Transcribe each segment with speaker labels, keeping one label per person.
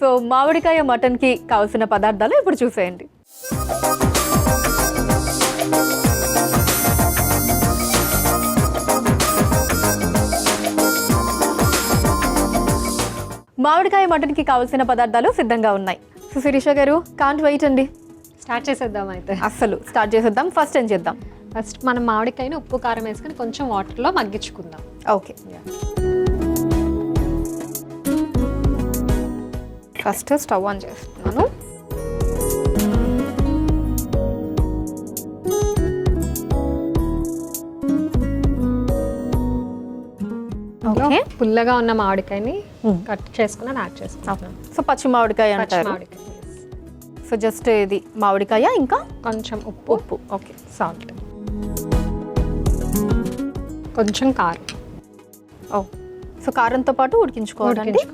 Speaker 1: So మామిడికాయ మటన్కి కావాల్సిన పదార్థాలు ఇప్పుడు చూసేయండి. మామిడికాయ మటన్కి కావాల్సిన పదార్థాలు సిద్ధంగా ఉన్నాయి. సో శిరీష గారు, కాంట్ వెయిట్ అండి,
Speaker 2: స్టార్ట్ చేసేద్దాం. అయితే
Speaker 1: అస్సలు స్టార్ట్ చేసేద్దాం. ఫస్ట్ ఏం చేద్దాం?
Speaker 2: ఫస్ట్ మనం మామిడికాయని ఉప్పు కారం వేసుకొని కొంచెం వాటర్లో మగ్గించుకుందాం.
Speaker 1: ఓకే, ఫస్ట్ స్టవ్ ఆన్ చేస్తున్నాను.
Speaker 2: ఓకే, పుల్లగా ఉన్న మామిడికాయని కట్ చేసుకుని యాడ్ చేసుకుంటాం.
Speaker 1: సో పచ్చి మామిడికాయ అంటారు. సో జస్ట్ ఇది మామిడికాయ, ఇంకా
Speaker 2: కొంచెం ఉప్పు.
Speaker 1: ఓకే,
Speaker 2: సాల్ట్, కొంచెం కారం.
Speaker 1: ఓ, సో కారంతో పాటు ఉడికించుకోవాలి.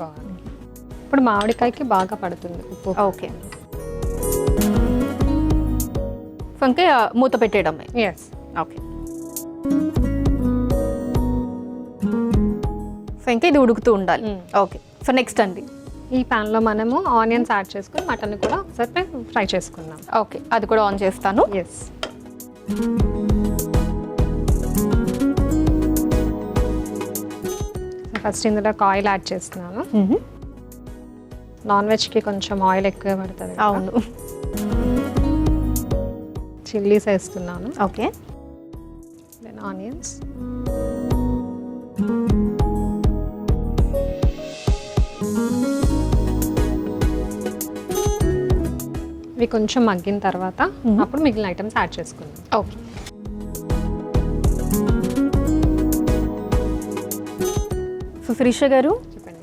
Speaker 2: ఇప్పుడు మామిడికాయకి బాగా పడుతుంది ఉప్పు.
Speaker 1: ఓకే, సో ఇంకా మూత పెట్టేయడమే.
Speaker 2: ఎస్.
Speaker 1: ఓకే, సో ఇంకా ఇది ఉడుకుతూ ఉండాలి. ఓకే, సో నెక్స్ట్ అండి,
Speaker 2: ఈ ప్యాన్లో మనము ఆనియన్స్ యాడ్ చేసుకుని మటన్ కూడా ఒకసారి ఫ్రై చేసుకుందాం.
Speaker 1: ఓకే, అది కూడా ఆన్ చేస్తాను.
Speaker 2: ఎస్. ఫస్ట్ ఇందులో ఆయిల్ యాడ్ చేస్తున్నాను. నాన్ వెజ్కి కొంచెం ఆయిల్ ఎక్కువ పడుతుంది.
Speaker 1: అవును.
Speaker 2: చిల్లీస్ వేస్తున్నాను.
Speaker 1: ఓకే,
Speaker 2: దెన్ ఆనియన్స్, ఇవి కొంచెం మగ్గిన తర్వాత అప్పుడు మిగిలిన ఐటమ్స్ యాడ్ చేసుకుందాం.
Speaker 1: ఓకే. సో శిరీష గారు,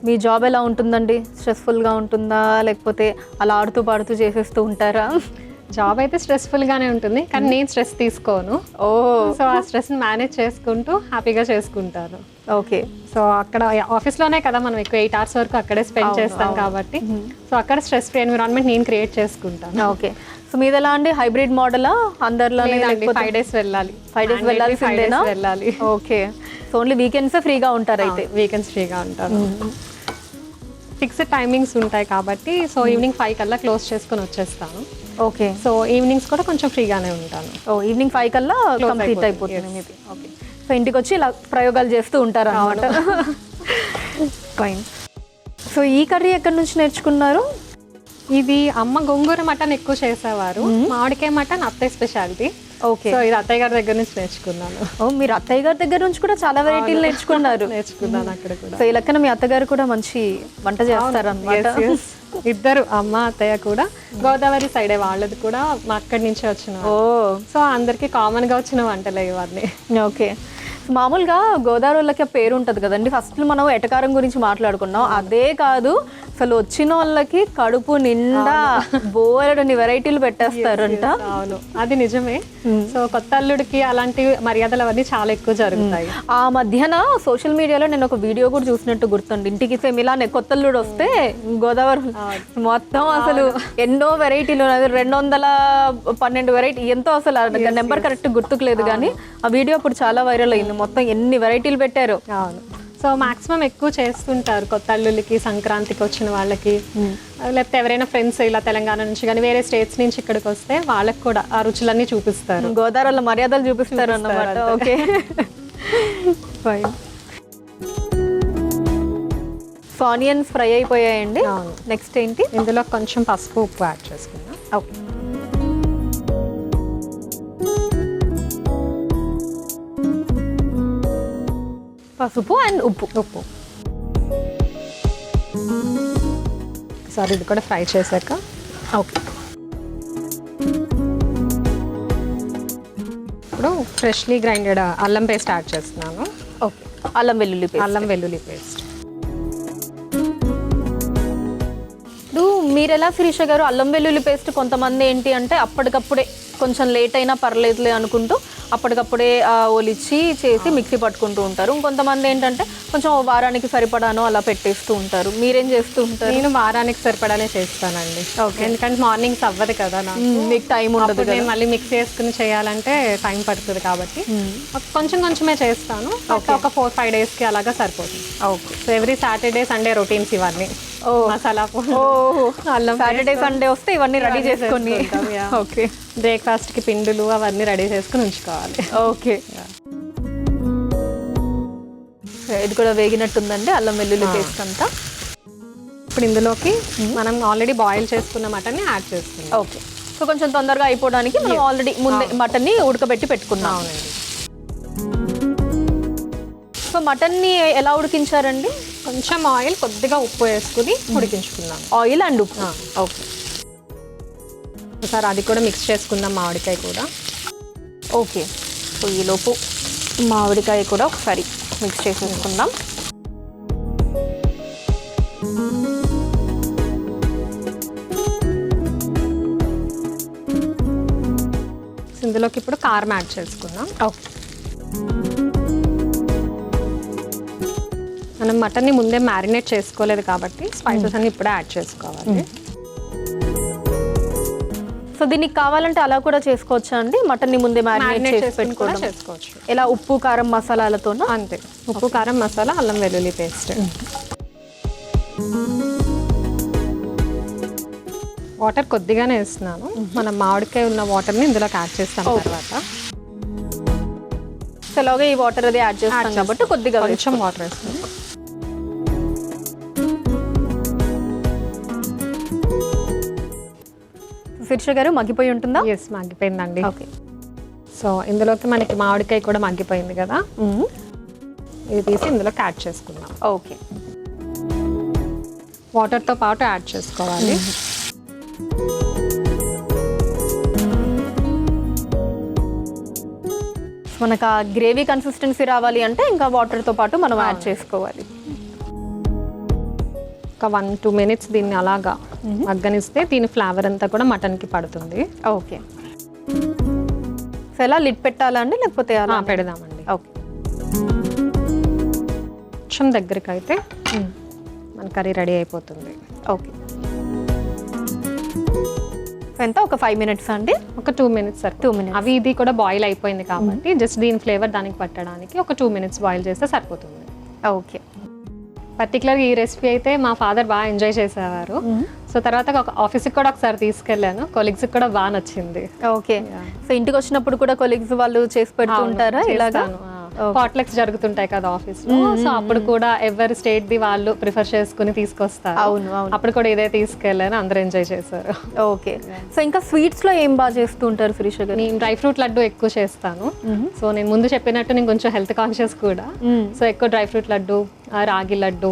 Speaker 1: మీ జాబ్ ఎలా ఉంటుందండి? స్ట్రెస్ఫుల్గా ఉంటుందా, లేకపోతే అలా ఆడుతూ పాడుతూ చేసేస్తూ ఉంటారా?
Speaker 2: జాబ్ అయితే స్ట్రెస్ఫుల్గానే ఉంటుంది, కానీ నేను స్ట్రెస్ తీసుకోను. సో ఆ స్ట్రెస్ని మేనేజ్ చేసుకుంటూ హ్యాపీగా చేసుకుంటాను.
Speaker 1: ఓకే,
Speaker 2: సో అక్కడ ఆఫీస్లోనే కదా మనం ఎక్కువ 8 hours వరకు అక్కడే స్పెండ్ చేస్తాం కాబట్టి సో అక్కడ స్ట్రెస్ ఫ్రీ ఎన్విరాన్మెంట్ నేను క్రియేట్ చేసుకుంటాను.
Speaker 1: ఓకే, సో మీది ఎలా అండి? హైబ్రిడ్ మోడలా? అందరిలోనే
Speaker 2: 5 days వెళ్ళాలి.
Speaker 1: 5 days వెళ్ళాల్సిందేనా?
Speaker 2: వెళ్ళాలి.
Speaker 1: ఓకే, సో ఓన్లీ వీకెండ్స్ ఫ్రీగా ఉంటారు అయితే?
Speaker 2: వీకెండ్స్ ఫ్రీగా ఉంటాను. ఫిక్స్డ్ టైమింగ్స్ ఉంటాయి కాబట్టి సో ఈవినింగ్ 5 కల్లా క్లోజ్ చేసుకొని వచ్చేస్తాను.
Speaker 1: ఓకే,
Speaker 2: సో ఈవినింగ్స్ కూడా కొంచెం ఫ్రీగానే ఉంటాను.
Speaker 1: ఈవినింగ్ 5 కల్లా కంప్లీట్ అయిపోతుంది మీది. ఓకే, సో ఇంటికి వచ్చి ఇలా ప్రయోగాలు చేస్తూ ఉంటారు అన్నమాట. ఫైన్. సో ఈ కర్రీ ఎక్కడి నుంచి నేర్చుకున్నారు?
Speaker 2: ఇది అమ్మ గోంగూర మటన్ ఎక్కువ చేసేవారు, మామిడికాయ మటన్ అత్తయ్య స్పెషాలిటీ.
Speaker 1: ఓకే,
Speaker 2: సో ఇది అత్తయ్య గారి దగ్గర నుంచి నేర్చుకున్నాను.
Speaker 1: ఓ, మీరు అత్తయ్య గారి దగ్గర నుంచి కూడా చాలా వెరైటీలు నేర్చుకున్నారు.
Speaker 2: నేర్చుకున్నాను అక్కడ కూడా.
Speaker 1: సో ఈ లెక్కన మీ అత్తగారు కూడా మంచి వంట చేస్తారు అన్నమాట.
Speaker 2: ఇద్దరు అమ్మ అత్తయ్య కూడా గోదావరి సైడే, వాళ్ళది కూడా మా అక్కడి నుంచి వచ్చిన. సో అందరికి కామన్ గా వచ్చిన వంటలే ఇవన్నీ.
Speaker 1: ఓకే, మామూలుగా గోదావరి వాళ్ళకి పేరు ఉంటుంది కదండి. ఫస్ట్ మనం ఎటకారం గురించి మాట్లాడుకున్నాం, అదే కాదు అసలు వచ్చిన వాళ్ళకి కడుపు నిండా బోలెడన్ని వెరైటీలు పెట్టేస్తారంట.
Speaker 2: అవును, అది నిజమే. సో కొత్త అల్లుడికి అలాంటి మర్యాదలు అవన్నీ చాలా ఎక్కువ జరుగుతాయి.
Speaker 1: ఆ మధ్యన సోషల్ మీడియాలో నేను ఒక వీడియో కూడా చూసినట్టు గుర్తుంది. ఇంటికి సేమ్ ఇలానే కొత్త అల్లుడు వస్తే గోదావరి మొత్తం అసలు ఎన్నో వెరైటీలు, 212 వెరైటీ ఎంతో, అసలు నెంబర్ కరెక్ట్ గుర్తుకు లేదు కానీ ఆ వీడియో ఇప్పుడు చాలా వైరల్ అయింది. మొత్తం ఎన్ని వెరైటీలు పెట్టారు.
Speaker 2: అవును, సో మాక్సిమం ఎక్కువ చేస్తుంటారు కొత్త అల్లుళ్ళకి, సంక్రాంతికి వచ్చిన వాళ్ళకి, లేకపోతే ఎవరైనా ఫ్రెండ్స్ ఇలా తెలంగాణ నుంచి కానీ వేరే స్టేట్స్ నుంచి ఇక్కడికి వస్తే వాళ్ళకి కూడా ఆ రుచులన్నీ చూపిస్తారు.
Speaker 1: గోదావరిలో మర్యాదలు చూపిస్తారు అన్నమాట. Okay, fine. So onions fry అయిపోయాయండి. నెక్స్ట్ ఏంటి?
Speaker 2: ఇందులో కొంచెం పసుపు ఉప్పు యాడ్ చేసుకుందాం.
Speaker 1: ఓకే, పసుపు అండ్ ఉప్పు.
Speaker 2: సారీ, ఇది కూడా ఫ్రై చేశాక
Speaker 1: ఓకే,
Speaker 2: ఇప్పుడు ఫ్రెష్లీ గ్రైండెడ్ అల్లం పేస్ట్ యాడ్ చేస్తున్నాను.
Speaker 1: ఓకే, అల్లం వెల్లుల్లి పేస్ట్. ఇప్పుడు మీరు ఎలా శిరీష గారు, అల్లం వెల్లుల్లి పేస్ట్ కొంతమంది ఏంటి అంటే అప్పటికప్పుడే కొంచెం లేట్ అయినా పర్లేదులే అనుకుంటూ అప్పటికప్పుడే ఒలిచి చేసి మిక్సీ పట్టుకుంటూ ఉంటారు. ఇంకొంతమంది ఏంటంటే కొంచెం వారానికి సరిపడానో అలా పెట్టేస్తూ ఉంటారు. మీరేం చేస్తూ ఉంటారు?
Speaker 2: నేను వారానికి సరిపడానే చేస్తానండి. ఎందుకంటే మార్నింగ్స్ అవ్వదు కదా,
Speaker 1: మీకు టైం ఉండదు.
Speaker 2: నేను మళ్ళీ మిక్స్ చేసుకుని చేయాలంటే టైం పడుతుంది కాబట్టి కొంచెమే చేస్తాను. ఒక 4-5 daysకి అలాగా సరిపోతుంది.
Speaker 1: Okay,
Speaker 2: so every Saturday Sunday routines ఇవన్నీ. మసాలా అల్లం
Speaker 1: సాటర్డే సండే వస్తే ఇవన్నీ రెడీ చేసుకొని ఓకే
Speaker 2: బ్రేక్ఫాస్ట్కి పిండులు అవన్నీ రెడీ చేసుకుని ఉంచుకోవాలి.
Speaker 1: ఓకే ఇది కూడా వేగినట్టుందండి అల్లం వెల్లుల్లి పేస్ట్ అంతా.
Speaker 2: ఇప్పుడు ఇందులోకి మనం ఆల్రెడీ బాయిల్ చేసుకున్న మటన్ని యాడ్ చేసుకున్నాం.
Speaker 1: ఓకే సో కొంచెం తొందరగా అయిపోవడానికి మనం ఆల్రెడీ ముందే మటన్ని ఉడకబెట్టి పెట్టుకున్నాం.
Speaker 2: అవునండి.
Speaker 1: సో మటన్ని ఎలా ఉడికించారండి?
Speaker 2: కొంచెం ఆయిల్, కొద్దిగా ఉప్పు వేసుకుని ఉడికించుకున్నాం.
Speaker 1: ఆయిల్ అండ్ ఉప్పు.
Speaker 2: ఓకే ఒకసారి అది కూడా మిక్స్ చేసుకుందాం, మామిడికాయ కూడా.
Speaker 1: ఓకే సో ఈలోపు మామిడికాయ కూడా ఒకసారి మిక్స్ చేసేసుకుందాం.
Speaker 2: ఇందులోకి ఇప్పుడు కారం యాడ్ చేసుకుందాం.
Speaker 1: ఓకే
Speaker 2: మనం మటన్ని ముందే మ్యారినేట్ చేసుకోలేదు కాబట్టి స్పైసెస్ అన్ని ఇప్పుడే యాడ్ చేసుకోవాలి.
Speaker 1: సో దీనికి కావాలంటే అలా కూడా చేసుకోవచ్చా అండి? మటన్ని ముందే మ్యారినేట్ చేసి పెట్టుకోవడం
Speaker 2: చేసుకోవచ్చు.
Speaker 1: ఎలా ఉప్పు కారం మసాలాలతోనా?
Speaker 2: అంతే, ఉప్పు కారం మసాలా, అల్లం వెల్లుల్లి పేస్ట్. వాటర్ కొద్దిగానే వేస్తున్నాను. మనం మామిడికాయ ఉన్న వాటర్ని ఇందులోకి యాడ్ చేస్తాం తర్వాత.
Speaker 1: ఎలాగో ఈ వాటర్ అది యాడ్ చేస్తాం కాబట్టి కొద్దిగా
Speaker 2: కొంచెం వాటర్ వేస్తాం.
Speaker 1: శిరీష గారు మగ్గిపోయి ఉంటుందా?
Speaker 2: ఎస్, మగ్గిపోయిందండి.
Speaker 1: ఓకే
Speaker 2: సో ఇందులోకి మనకి మామిడికాయ కూడా మగ్గిపోయింది కదా, ఇది తీసి ఇందులోకి యాడ్ చేసుకుందాం.
Speaker 1: ఓకే
Speaker 2: వాటర్తో పాటు యాడ్ చేసుకోవాలి.
Speaker 1: మనకు ఆ గ్రేవీ కన్సిస్టెన్సీ రావాలి అంటే ఇంకా వాటర్తో పాటు మనం యాడ్ చేసుకోవాలి.
Speaker 2: ఒక 1-2 minutes దీన్ని అలాగా మగ్గనిస్తే దీని ఫ్లేవర్ అంతా కూడా మటన్కి పడుతుంది.
Speaker 1: ఓకే సో ఎలా లిడ్ పెట్టాలండి లేకపోతే అలా
Speaker 2: పెడదామండి.
Speaker 1: ఓకే
Speaker 2: కొంచెం దగ్గరికి అయితే మన కర్రీ రెడీ అయిపోతుంది.
Speaker 1: ఓకే ఎంత ఒక 5 minutes అండి?
Speaker 2: ఒక 2 minutes సార్.
Speaker 1: 2 minutes.
Speaker 2: అవి ఇది కూడా బాయిల్ అయిపోయింది కాబట్టి జస్ట్ దీని ఫ్లేవర్ దానికి పట్టడానికి ఒక 2 minutes బాయిల్ చేస్తే సరిపోతుంది.
Speaker 1: ఓకే
Speaker 2: పర్టికులర్గా ఈ రెసిపీ అయితే మా ఫాదర్ బాగా ఎంజాయ్ చేసేవారు. సో తర్వాత ఆఫీస్కి కూడా ఒకసారి తీసుకెళ్ళాను, కొలీగ్స్కి కూడా బాగా నచ్చింది.
Speaker 1: ఓకే సో ఇంటికి వచ్చినప్పుడు కూడా కొలీగ్స్ వాళ్ళు చేసి పెడుతూ ఉంటారా ఇలాగా?
Speaker 2: పాట్లెక్స్ జరుగుతుంటాయి కదా ఆఫీస్ లో, సో అప్పుడు కూడా ఎవరి స్టేట్ ది వాళ్ళు ప్రిఫర్ చేసుకుని తీసుకొస్తారు.
Speaker 1: అవును
Speaker 2: అప్పుడు కూడా ఇదే తీసుకెళ్ళాను, అందరూ ఎంజాయ్ చేశారు.
Speaker 1: ఓకే సో ఇంకా స్వీట్స్ లో ఏం బాగా చేస్తూ ఉంటారు శిరీష గారు?
Speaker 2: నేను డ్రై ఫ్రూట్ లడ్డు ఎక్కువ చేస్తాను. సో నేను ముందు చెప్పినట్టు నేను కొంచెం హెల్త్ కాన్షియస్ కూడా, సో ఎక్కువ డ్రై ఫ్రూట్ లడ్డు, రాగి లడ్డు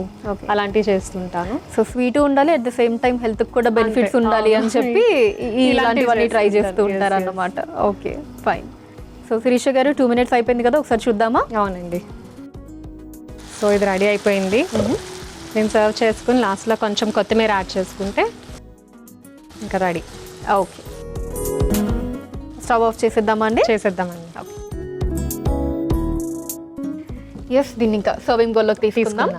Speaker 2: అలాంటివి చేస్తుంటాను.
Speaker 1: సో స్వీట్ ఉండాలి, at the same time health కూడా బెనిఫిట్స్ ఉండాలి అని చెప్పి ఇలాంటివన్నీ ట్రై చేస్తూ ఉంటారు అన్నమాట. Okay fine. సో శిరీష గారు 2 minutes అయిపోయింది కదా, ఒకసారి చూద్దామా?
Speaker 2: అవునండి. సో ఇది రెడీ అయిపోయింది. నేను సర్వ్ చేసుకుని లాస్ట్లో కొంచెం కొత్తిమీర యాడ్ చేసుకుంటే ఇంకా రెడీ.
Speaker 1: ఓకే స్టవ్ ఆఫ్ చేసేద్దామా అండి?
Speaker 2: చేసేద్దామండి.
Speaker 1: ఎస్ దీన్ని ఇంకా సర్వింగ్ బౌల్లోకి తీసుకుందాం.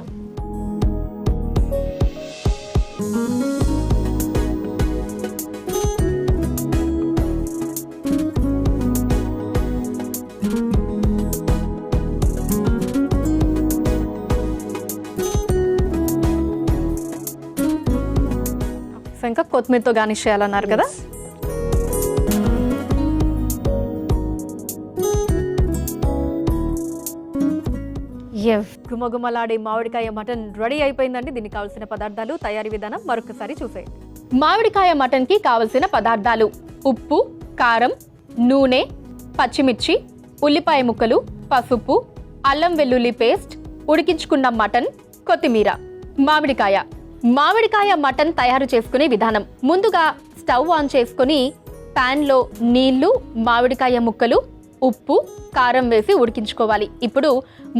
Speaker 1: సో ఇంకా కొత్తిమీరతో గార్నిష్ చేయాలన్నారు కదా. గుమగుమలాడే మామిడికాయ మటన్ రెడీ అయిపోయిందండి. దీనికి కావాల్సిన పదార్థాలు, తయారీ విధానం మరొకసారి చూసేయండి. మామిడికాయ మటన్ కి కావలసిన పదార్థాలు: ఉప్పు, కారం, నూనె, పచ్చిమిర్చి, ఉల్లిపాయ ముక్కలు, పసుపు, అల్లం వెల్లుల్లి పేస్ట్, ఉడికించుకున్న మటన్, కొత్తిమీర. మామిడికాయ మటన్ తయారు చేసుకునే విధానం: ముందుగా స్టవ్ ఆన్ చేసుకుని ప్యాన్లో నీళ్లు, మామిడికాయ ముక్కలు, ఉప్పు, కారం వేసి ఉడికించుకోవాలి. ఇప్పుడు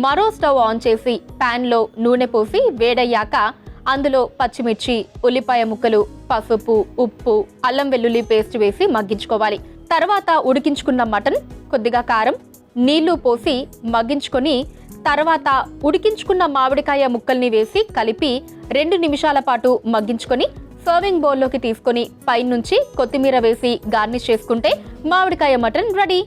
Speaker 1: మరో స్టవ్ ఆన్ చేసి ప్యాన్లో నూనె పోసి వేడయ్యాక అందులో పచ్చిమిర్చి, ఉల్లిపాయ ముక్కలు, పసుపు, ఉప్పు, అల్లం వెల్లుల్లి పేస్ట్ వేసి మగ్గించుకోవాలి. తర్వాత ఉడికించుకున్న మటన్, కొద్దిగా కారం, నీళ్లు పోసి మగ్గించుకొని తర్వాత ఉడికించుకున్న మామిడికాయ ముక్కల్ని వేసి కలిపి 2 నిమిషాల పాటు మగ్గించుకొని సర్వింగ్ బౌల్లోకి తీసుకొని పైనుంచి కొత్తిమీర వేసి గార్నిష్ చేసుకుంటే మామిడికాయ మటన్ రెడీ.